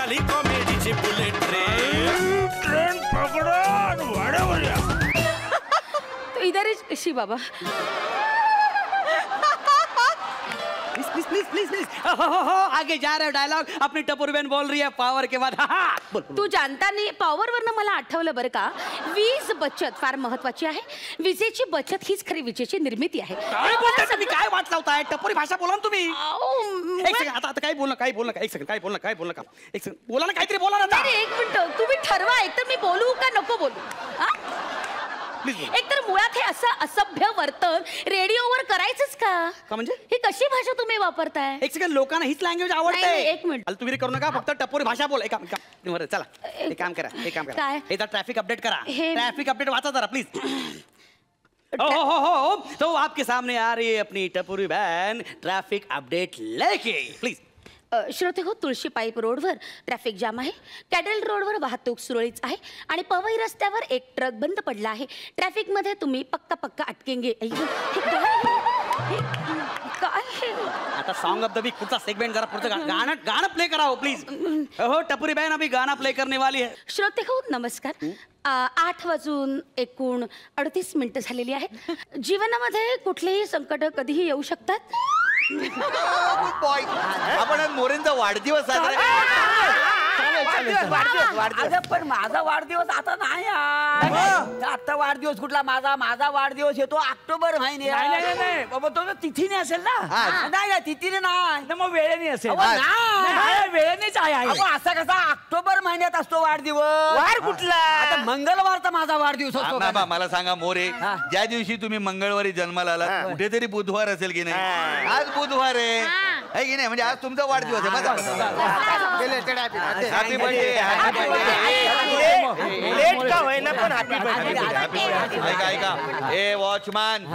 निघाली कॉमेडीची bullet train पकडून वाड्यावर या. तो इधर शी बाबा. Please please please please. हो आगे जा रहे हो. डायलॉग अपनी टपोरी बहन बोल रही है पावर के बाद. तू जानता नाही पॉवर वरनं मला आठवलं बरं का. वीज बचत फार महत्वाची आहे. विजेची बचत हीच खरी विजेची निर्मिती आहे. काय वाट लावताय. टपोरी भाषा बोला ना तुम्ही. एक सेकंड. आता काय बोलणं काय बोलणं. एक सेकंड. काय बोलणं काय बोलणं का. एक सेकंड बोला ना काहीतरी बोला ना. एक मिनिट तुम्ही ठरवा एकतर मी बोलू का नको बोलू. एकतर मुळात हे असं असभ्य वर्तन रेडिओवर करायचंच का म्हणजे ही कशी भाषा तुम्ही वापरताय. एक सेकंड लोकांना हीच लँग्वेज आवडते. एक मिनिट तुम्ही करू नका फक्त टपोरी भाषा बोल. चला एक काम करा. एक काम करा. एकदा ट्रॅफिक अपडेट करा. ट्रॅफिक अपडेट वाचा जरा प्लीज. हो तो आपके सामने आ रही है अपनी टपोरी बहन ट्रैफिक अपडेट लेके प्लीज. श्रोते हो तुळशी पाईप रोडवर ट्रॅफिक जाम आहे. कॅडल रोडवर वाहतूक सुरळीत आहे आणि पवई रस्त्यावर एक ट्रक बंद पडला आहे. ट्रॅफिक मध्ये तुम्ही पक्का अटकेंगे. आता सॉन्ग ऑफ द वीक पुढचा सेगमेंट जरा पुढचं गाणं प्ले करा हो प्लीज. हो टपोरी बहन अभी गाना प्ले करने वाली है. श्रोते हो नमस्कार. 8 वाजून एकूण 38 मिनिटं झालेली आहेत. जीवनामध्ये कुठलेही संकट कधीही येऊ शकतात. आपण मोरेंचा वाढदिवस पण माझा वाढदिवस आता नाही. आता वाढदिवस कुठला माझा वाढदिवस येतो ऑक्टोबर महिने. नाही बाबा तो तिथीने असेल ना. नाही तिथीने नाही मग वेळेने असेल. वेळेनेच आहे. असा कसा ऑक्टोबर महिन्यात असतो वाढदिवस. वार कुठला. आता मंगळवारचा माझा वाढदिवस असतो. मला सांगा मोरे ज्या दिवशी तुम्ही मंगळवारी जन्माला आला कुठेतरी बुधवार असेल की नाही. आज बुधवार आहे की नाही म्हणजे आज तुमचा वाढदिवस आहे. Happy birthday. ऐका ए वॉचमॅन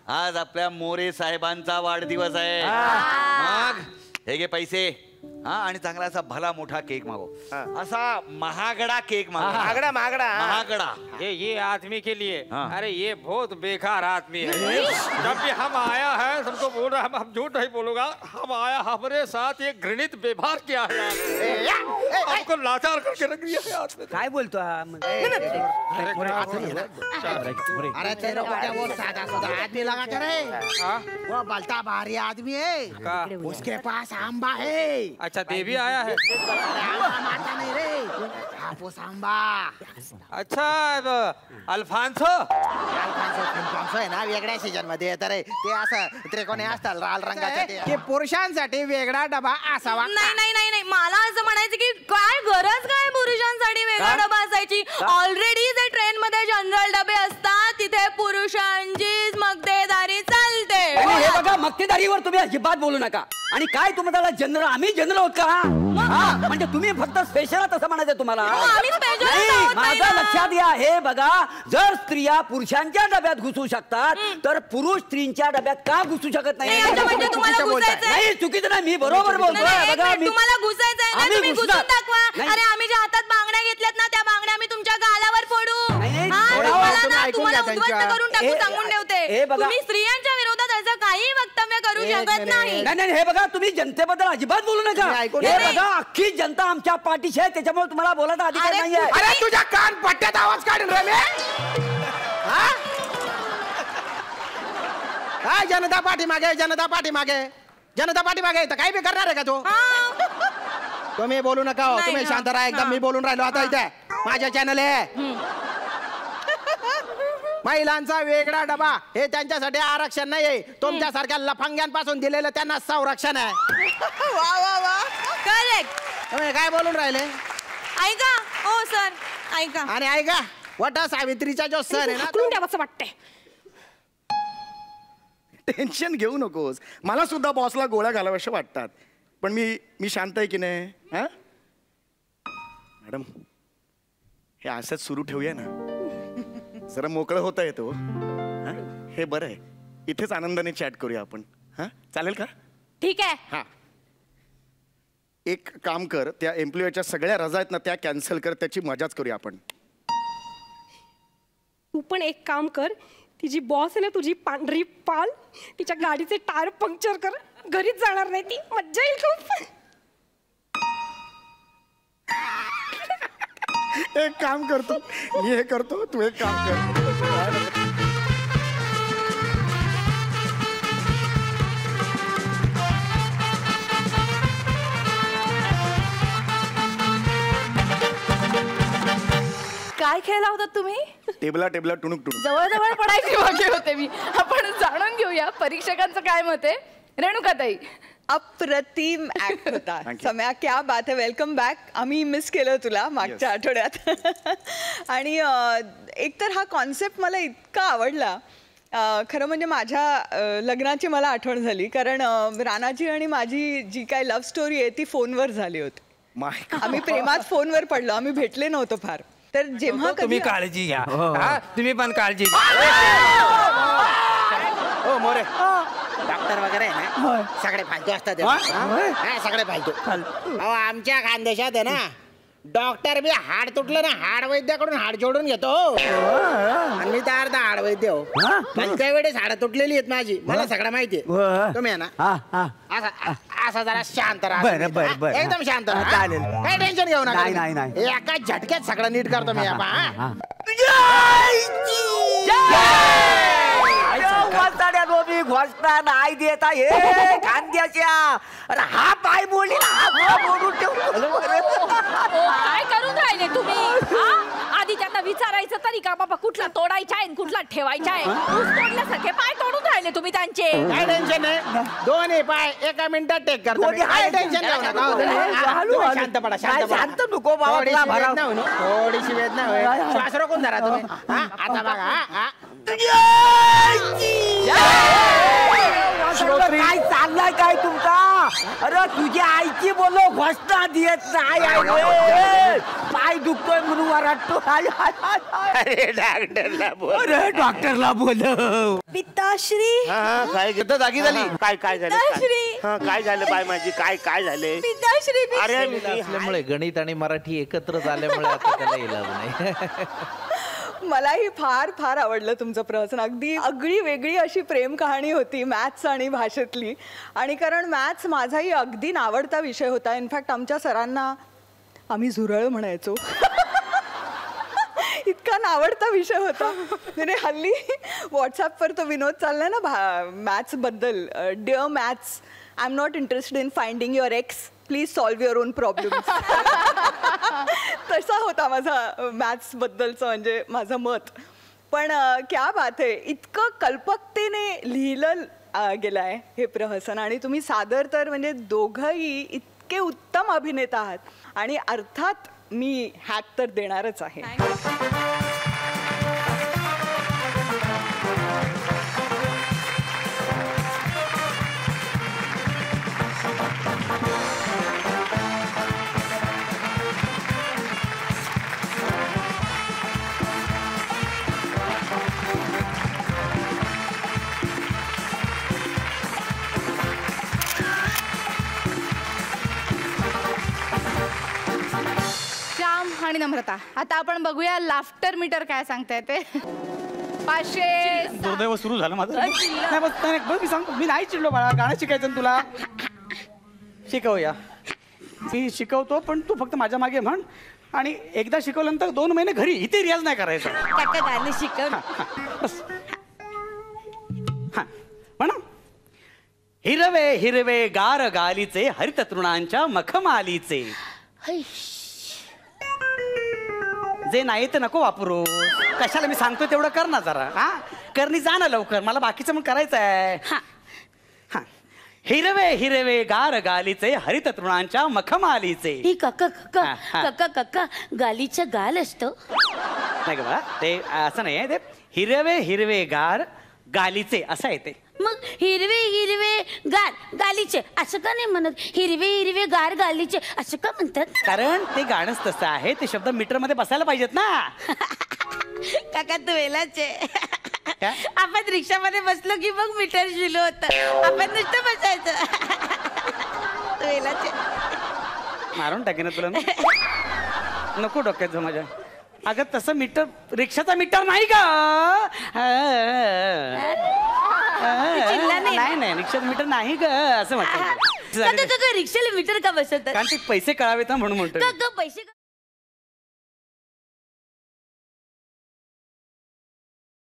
आज आपल्या मोरे साहेबांचा वाढदिवस आहे. मग हे घे पैसे. आणि चांगला असा भला मोठा केक मागो. असा महागडा केक मागो. महागड़ा ये आदमी के लिए. अरे ये बहुत बेकार आदमी है. जब भी हम आया है सबको बोल रहा है हम झूठ नहीं बोलूंगा. हम आया हमारे साथ ये घृणित व्यवहार किया है. हमको लाचार करके रख दिया है आदमी. काय बोलतो. अरे तेरे वो सादा सुधा आदमी लगा करे. वो बलता भारी आदमी है. उसके पास आंबा है. अच्छा देवी आया है. नहीं रे हापूस आंबा. अच्छा अल्फान्सो आहे ना वेगळ्या सीजन मध्ये येत रे. ते असं त्रिकोणी असतात लाल रंगाचे. ते पुरुषांसाठी वेगळा डबा असावा. नाही मला असं म्हणायचं की काय गरज काय पुरुषांसाठी वेगळा डबा असायची. ऑलरेडी जे ट्रेन मध्ये जनरल डबे असतात तिथे पुरुषांचीच मक्तेदारी चालते. हे बघा मक्तेदारीवर तुम्ही अजिबात बोलू नका. आणि काय तुम्हाला जनरल आम्ही जनरल होत का. म्हणजे तुम्ही फक्त स्पेशल तसं म्हणायचं तुम्हाला. माझं लक्षात घ्या. हे बघा जर स्त्रिया पुरुषांच्या डब्यात घुसू शकतात तर पुरुष स्त्रीच्या डब्यात का घुसू शकत नाही. नाही चुकीचं नाही. मी बरोबर बोलतोय. बघा तुम्हाला घुसायचंय ना तुम्ही घुसून दाखवा. अरे आम्ही ज्या हातात बांगड्या घेतल्यात ना त्या बांगड्या आम्ही तुमच्या गालावर फोडू. तुम्हाला उद्ध्वस्त करून टाकू सांगून ठेवते. तुम्ही स्त्रियांच्या विरोधात असं काही वक्तव्य करू शकत नाही. नाही हे बघा तुम्ही जनतेबद्दल अजिबात बोलू नका. हे बघा अख्खी जनता आमच्या पाठीशी आहे त्याच्यामुळे तुम्हाला बोलायचा अधिकार नाहीये. अरे तुझ्या कान पट्ट्यात आवाज काढून रे. जनता पाठीमागे तर काही बी करणार आहे का तो. तुम्ही बोलू नका हो. तुम्ही शांत राहा एकदम. मी बोलून राहिलो आता इथे माझ्या चॅनल आहे. महिलांचा वेगळा डबा हे त्यांच्यासाठी आरक्षण नाही. तुमच्यासारख्या लफंग्यांपासून दिलेलं त्यांना संरक्षण आहे. वा करेक्ट. तुम्ही काय बोलून राहिले. ऐका हो सर ऐका. आणि ऐका वट सावित्रीचा जो सण आहे ना द्यावंसं वाटतंय. टेन्शन घेऊ नकोस. मला सुद्धा बॉसला गोळ्या घालाव्याशा वाटतात पण मी शांत आहे की नाही. मॅडम हे असंच सुरू ठेवूया ना. जरा मोकळं होता येतो. हे बरं आहे. इथेच आनंदाने चॅट करूया आपण. चालेल का. ठीक आहे. हा एक काम कर. त्या एम्प्लॉयच्या सगळ्या रजा आहेत ना त्या कॅन्सल कर. त्याची मजाच करूया आपण. तू पण एक काम कर. तिची बॉस आहे ना तुझी पांढरी पाल तिच्या गाडीचे टायर पंक्चर कर. घरीच जाणार नाही ती. मज्जा येईल खूप. एक काम करतो मी हे करतो तू एक काम कर. काय खेळला होता तुम्ही? टेबला टुणूक टुणूक. जवळ जवळ पडायची वागे होते मी. आपण जाणून घेऊया परीक्षकांचं काय मत आहे. रेणुकाताई. अप्रतिम ऍक्ट होता. सम्या क्या बात आहे. Welcome back. आम्ही मिस केलं तुला मागच्या आठवड्यात. आणि एकतर हा कॉन्सेप्ट मला इतका आवडला. खरं म्हणजे माझ्या लग्नाची मला आठवण झाली. कारण राणाची आणि माझी जी काय लव्ह स्टोरी आहे ती फोनवर झाली होती. आम्ही प्रेमात फोनवर पडलो. आम्ही भेटले नव्हतो फार. तर जेव्हा तुम्ही काळजी घ्या. तुम्ही पण काळजी घ्या. हो मोरे डॉक्टर वगैरे आहे ना सगळे फालतू असतात. सगळे फालतू. अहो आमच्या खानदेशात आहे ना डॉक्टर बी हाड तुटलं ना हाड वैद्याकडून हाड जोडून घेतो. आणि मी तर अर्धा हाड वैद्य हो. काही वेळेस हाड तुटलेली आहेत माझी. मला सगळं माहिती आहे. तुम्ही आहे ना असा जरा शांत राहा. एकदम शांत राहा. काही टेन्शन घेऊ नका. एका झटक्यात सगळं नीट करतो मी. घोषणा नाही देता हे खांद्याच्या. अरे हा पाय मोडली हा मोडून काय करून राहिले तुम्ही? आधी त्यांना विचारायचं तरी का बाबा कुठला तोडायचा आहे कुठला ठेवायचा आहे. तोडल्यासारखे पाय तोडून राहिले तुम्ही त्यांचे. काय टेन्शन नाही. दोन्ही पाय एका मिनिटात टेक करतो. काय टेन्शन नाही. शांत पडा. शांत नको बाबा. थोडीशी वेदना होईल. श्वास रोखून धरा तुम्ही. आता बघा काय चाललाय काय तुमचा? अरे तुझी आईची बोलो घोषणा देत नाही. पाय दुखतोय म्हणून वरडतो. अरे डॉक्टरला बोल. अरे डॉक्टरला बोलव. पिताश्री. काय जागी झाली. काय झालं काय झालं बाय माझी. काय झाले पिताश्री. अरे असल्यामुळे गणित आणि मराठी एकत्र झाल्यामुळे आता त्याला इलाज नाही. मलाही फार फार आवडलं तुमचं प्रहसन. अगदी आगळी वेगळी अशी प्रेम कहाणी होती मॅथ्स आणि भाषेतली. आणि कारण मॅथ्स माझाही अगदी नावडता विषय होता. इनफॅक्ट आमच्या सरांना आम्ही झुरळ म्हणायचो. इतका नावडता विषय होता. म्हणजे हल्ली व्हॉट्सॲपवर तो विनोद चाललाय ना मॅथ्स बद्दल. Dear maths I am not interested in finding your X. Please solve your own problem. तसा होता माझा मॅथ्स बद्दलचं म्हणजे माझं मत. पण क्या बात आहे. इतकं कल्पकतेने लिहिलं गेलं आहे हे प्रहसन. आणि तुम्ही सादर तर म्हणजे दोघंही इतके उत्तम अभिनेता आहात. आणि अर्थात मी हॅक तर देणारच आहे. आणि नम्रता. आता आपण बघूया लाफ्टर मीटर काय सांगताय ते. 500. दुर्दैव सुरू झालं माझं. नाही बस मी सांगतो. मी नाही चिडलो बाळा. गाणं शिकायचं तुला. शिकवूया. मी शिकवतो पण तू फक्त माझ्या मागे म्हण. आणि एकदा शिकवल्यानंतर 2 महिने घरी इथे रियाज नाही करायचा. काका गाणं शिकव. बस म्हणा. हिरवे हिरवे गार गालीचे हरित तृणांच्या मखमालीचे. जे नाही ते नको वापरू. कशाला मी सांगतोय तेवढं कर ना जरा. करणी जा ना लवकर. मला बाकीचं मग करायचं आहे. हिरवे हिरवे गार गालीचे हरित तृणांच्या मखमालीचे. ही काका काका काका काका गालीच्या गाल असतो. नाही का बा ते असं नाही. ते हिरवे हिरवे गार गालीचे असं आहे ते. मग हिरवे हिरवे गार गालीचे असं का नाही म्हणत? हिरवे हिरवे गार गालीचे असं का म्हणतात? कारण ते गाणंच तसं आहे. ते शब्द मीटर मध्ये बसायला पाहिजेत ना. काका तू वेलाचे. आपण रिक्षामध्ये बसलो की मग मीटर शिलो होतं. आपण नुसतं बसायचं. तू वेलाचे. मारून टाके ना तुला. नको डोक्यात जा माझ्या. अगं तसं मीटर रिक्षाचा मीटर नाही का? नाही नाही रिक्षाचं मीटर नाही ग असं म्हणतात. रिक्षाला मीटर का बसवतात? कारण ते पैसे कळावेत म्हणून म्हणतो. पैसे